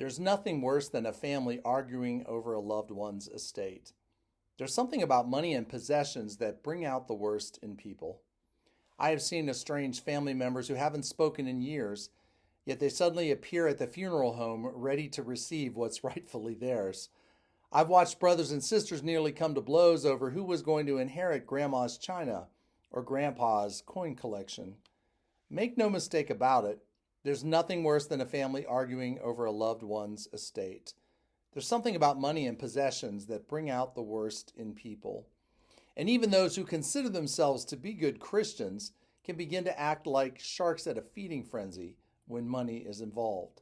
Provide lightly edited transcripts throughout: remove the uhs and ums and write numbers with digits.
There's nothing worse than a family arguing over a loved one's estate. There's something about money and possessions that bring out the worst in people. I have seen estranged family members who haven't spoken in years, yet they suddenly appear at the funeral home ready to receive what's rightfully theirs. I've watched brothers and sisters nearly come to blows over who was going to inherit grandma's china or grandpa's coin collection. Make no mistake about it, there's nothing worse than a family arguing over a loved one's estate. There's something about money and possessions that bring out the worst in people. And even those who consider themselves to be good Christians can begin to act like sharks at a feeding frenzy when money is involved.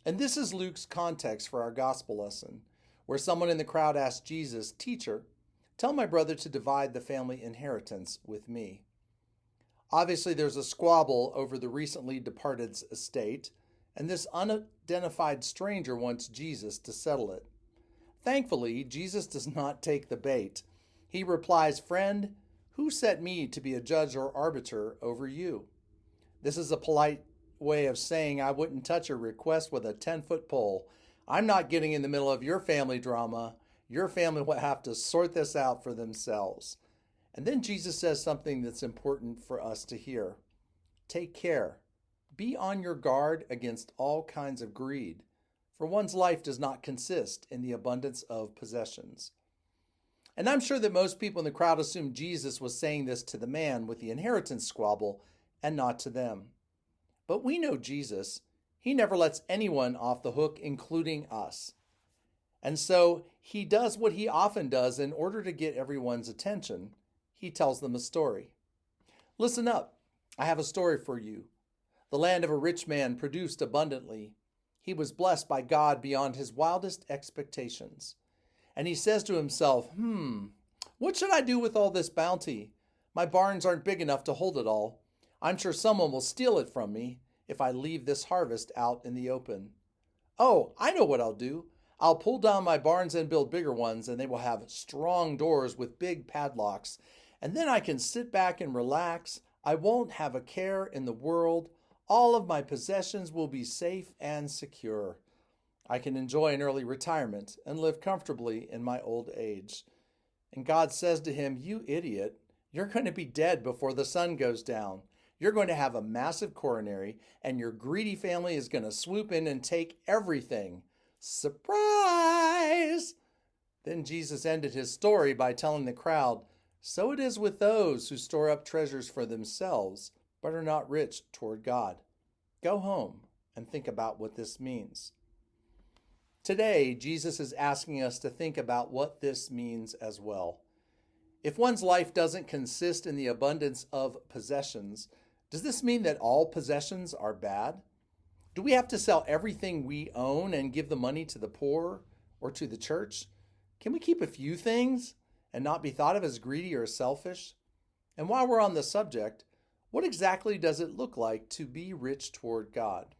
And this is Luke's context for our gospel lesson, where someone in the crowd asked Jesus, "Teacher, tell my brother to divide the family inheritance with me." Obviously, there's a squabble over the recently departed's estate, and this unidentified stranger wants Jesus to settle it. Thankfully, Jesus does not take the bait. He replies, "Friend, who set me to be a judge or arbiter over you?" This is a polite way of saying I wouldn't touch a request with a 10-foot pole. I'm not getting in the middle of your family drama. Your family will have to sort this out for themselves. And then Jesus says something that's important for us to hear. Take care. Be on your guard against all kinds of greed, for one's life does not consist in the abundance of possessions. And I'm sure that most people in the crowd assumed Jesus was saying this to the man with the inheritance squabble and not to them. But we know Jesus. He never lets anyone off the hook, including us. And so he does what he often does in order to get everyone's attention. He tells them a story. Listen up. I have a story for you. The land of a rich man produced abundantly. He was blessed by God beyond his wildest expectations. And he says to himself, what should I do with all this bounty? My barns aren't big enough to hold it all. I'm sure someone will steal it from me if I leave this harvest out in the open. Oh, I know what I'll do. I'll pull down my barns and build bigger ones, and they will have strong doors with big padlocks. And then I can sit back and relax. I won't have a care in the world. All of my possessions will be safe and secure. I can enjoy an early retirement and live comfortably in my old age. And God says to him, "You idiot, you're going to be dead before the sun goes down. You're going to have a massive coronary, and your greedy family is going to swoop in and take everything. Surprise!" Then Jesus ended his story by telling the crowd, "So it is with those who store up treasures for themselves, but are not rich toward God." Go home and think about what this means. Today, Jesus is asking us to think about what this means as well. If one's life doesn't consist in the abundance of possessions, does this mean that all possessions are bad? Do we have to sell everything we own and give the money to the poor or to the church? Can we keep a few things and not be thought of as greedy or selfish? And while we're on the subject, what exactly does it look like to be rich toward God?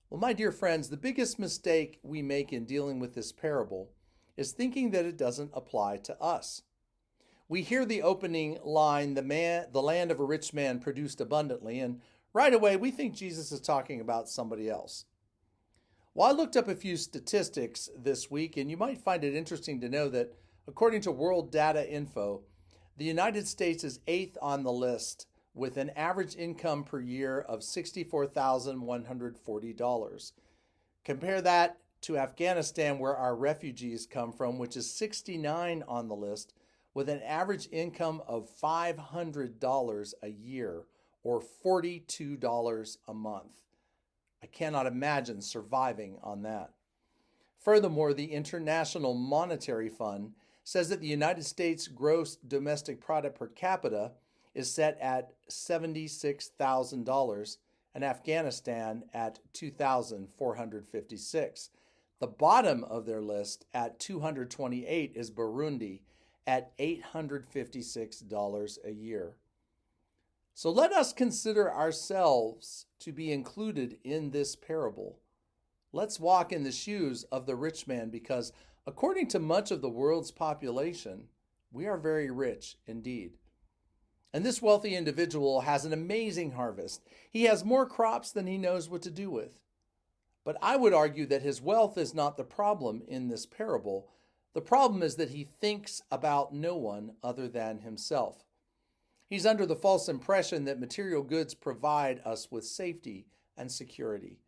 Well, my dear friends, the biggest mistake we make in dealing with this parable is thinking that it doesn't apply to us. We hear the opening line, the land of a rich man produced abundantly, and right away we think Jesus is talking about somebody else. Well, I looked up a few statistics this week, and you might find it interesting to know that according to World Data Info, the United States is 8th on the list with an average income per year of $64,140. Compare that to Afghanistan, where our refugees come from, which is 69 on the list, with an average income of $500 a year, or $42 a month. I cannot imagine surviving on that. Furthermore, the International Monetary Fund says that the United States gross domestic product per capita is set at $76,000 and Afghanistan at $2,456. The bottom of their list at 228 is Burundi at $856 a year. So let us consider ourselves to be included in this parable. Let's walk in the shoes of the rich man because, according to much of the world's population, we are very rich indeed. And this wealthy individual has an amazing harvest. He has more crops than he knows what to do with. But I would argue that his wealth is not the problem in this parable. The problem is that he thinks about no one other than himself. He's under the false impression that material goods provide us with safety and security.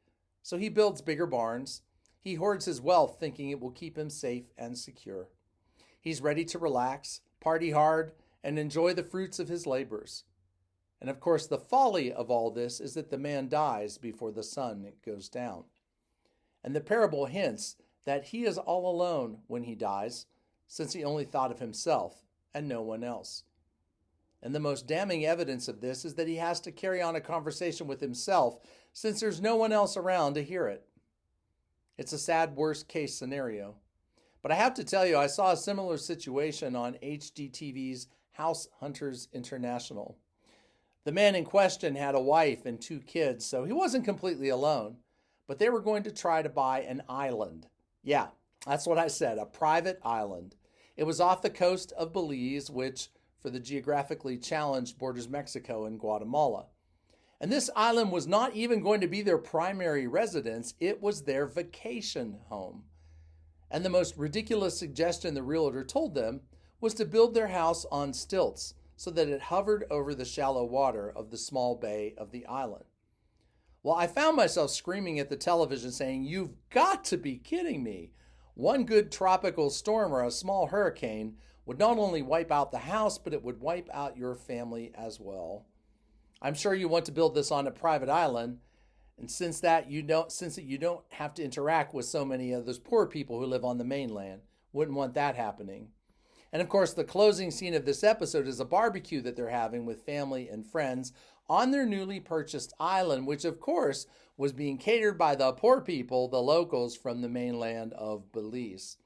So he builds bigger barns. He hoards his wealth thinking it will keep him safe and secure. He's ready to relax, party hard, and enjoy the fruits of his labors. And of course, the folly of all this is that the man dies before the sun goes down. And the parable hints that he is all alone when he dies, since he only thought of himself and no one else. And the most damning evidence of this is that he has to carry on a conversation with himself, since there's no one else around to hear it. It's a sad worst-case scenario. But I have to tell you, I saw a similar situation on HGTV's House Hunters International. The man in question had a wife and 2 kids, so he wasn't completely alone. But they were going to try to buy an island. Yeah, that's what I said, a private island. It was off the coast of Belize, which, for the geographically challenged, borders Mexico and Guatemala. And this island was not even going to be their primary residence, it was their vacation home. And the most ridiculous suggestion the realtor told them was to build their house on stilts so that it hovered over the shallow water of the small bay of the island. Well, I found myself screaming at the television saying, "You've got to be kidding me. One good tropical storm or a small hurricane would not only wipe out the house, but it would wipe out your family as well. I'm sure you want to build this on a private island, and since you don't have to interact with so many of those poor people who live on the mainland, wouldn't want that happening." And of course, the closing scene of this episode is a barbecue that they're having with family and friends on their newly purchased island, which of course was being catered by the poor people, the locals from the mainland of Belize.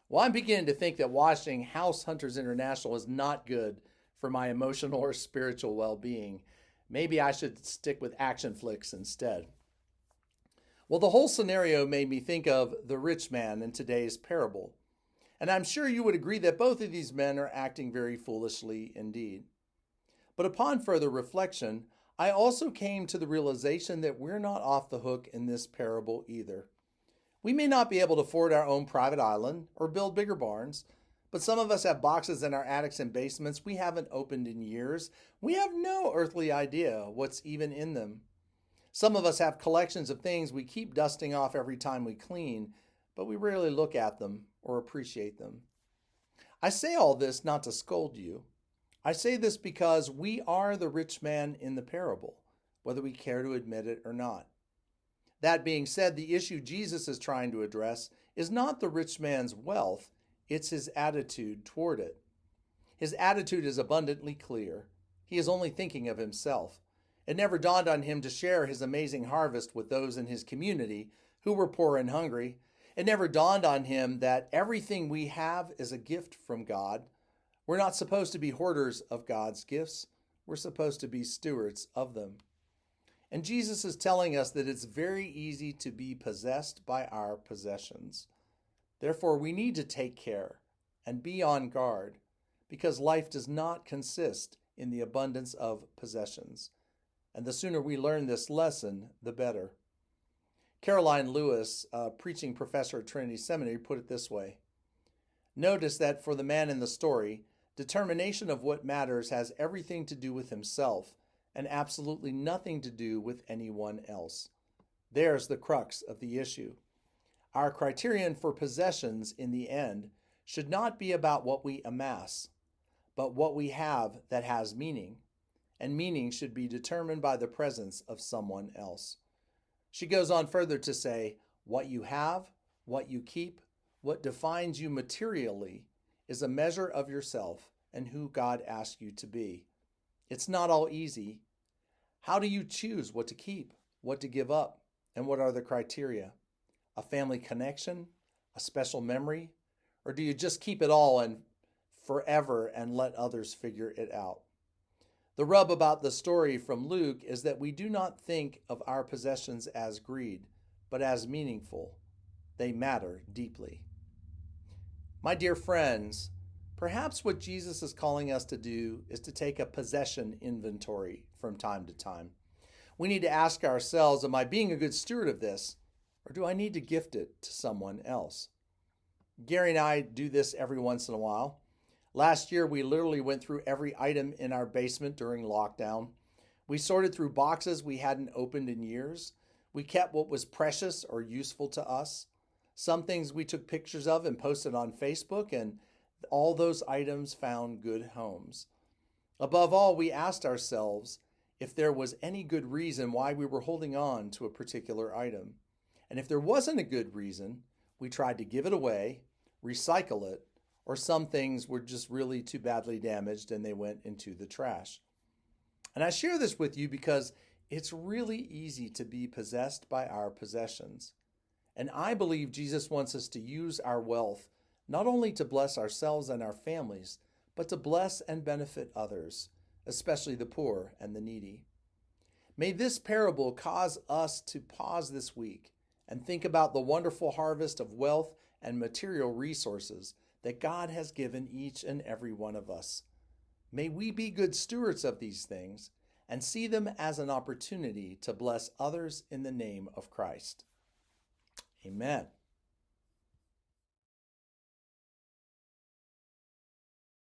Well, I'm beginning to think that watching House Hunters International is not good for my emotional or spiritual well-being. Maybe I should stick with action flicks instead. Well, the whole scenario made me think of the rich man in today's parable. And I'm sure you would agree that both of these men are acting very foolishly indeed. But upon further reflection, I also came to the realization that we're not off the hook in this parable either. We may not be able to afford our own private island or build bigger barns, but some of us have boxes in our attics and basements we haven't opened in years. We have no earthly idea what's even in them. Some of us have collections of things we keep dusting off every time we clean, but we rarely look at them or appreciate them. I say all this not to scold you. I say this because we are the rich man in the parable, whether we care to admit it or not. That being said, the issue Jesus is trying to address is not the rich man's wealth, it's his attitude toward it. His attitude is abundantly clear. He is only thinking of himself. It never dawned on him to share his amazing harvest with those in his community who were poor and hungry. It never dawned on him that everything we have is a gift from God. We're not supposed to be hoarders of God's gifts. We're supposed to be stewards of them. And Jesus is telling us that it's very easy to be possessed by our possessions. Therefore, we need to take care and be on guard, because life does not consist in the abundance of possessions. And the sooner we learn this lesson, the better. Caroline Lewis, a preaching professor at Trinity Seminary, put it this way: "Notice that for the man in the story, determination of what matters has everything to do with himself and absolutely nothing to do with anyone else. There's the crux of the issue. Our criterion for possessions in the end should not be about what we amass, but what we have that has meaning, and meaning should be determined by the presence of someone else." She goes on further to say, what you have, what you keep, what defines you materially is a measure of yourself and who God asks you to be. It's not all easy. How do you choose what to keep, what to give up, and what are the criteria? A family connection, a special memory, or do you just keep it all and forever and let others figure it out? The rub about the story from Luke is that we do not think of our possessions as greed, but as meaningful. They matter deeply. My dear friends, perhaps what Jesus is calling us to do is to take a possession inventory from time to time. We need to ask ourselves, am I being a good steward of this? or do I need to gift it to someone else? Gary and I do this every once in a while. Last year, we literally went through every item in our basement during lockdown. We sorted through boxes we hadn't opened in years. We kept what was precious or useful to us. Some things we took pictures of and posted on Facebook, and all those items found good homes. Above all, we asked ourselves if there was any good reason why we were holding on to a particular item. And if there wasn't a good reason, we tried to give it away, recycle it, or some things were just really too badly damaged and they went into the trash. And I share this with you because it's really easy to be possessed by our possessions. And I believe Jesus wants us to use our wealth not only to bless ourselves and our families, but to bless and benefit others, especially the poor and the needy. May this parable cause us to pause this week and think about the wonderful harvest of wealth and material resources that God has given each and every one of us. May we be good stewards of these things and see them as an opportunity to bless others in the name of Christ. Amen.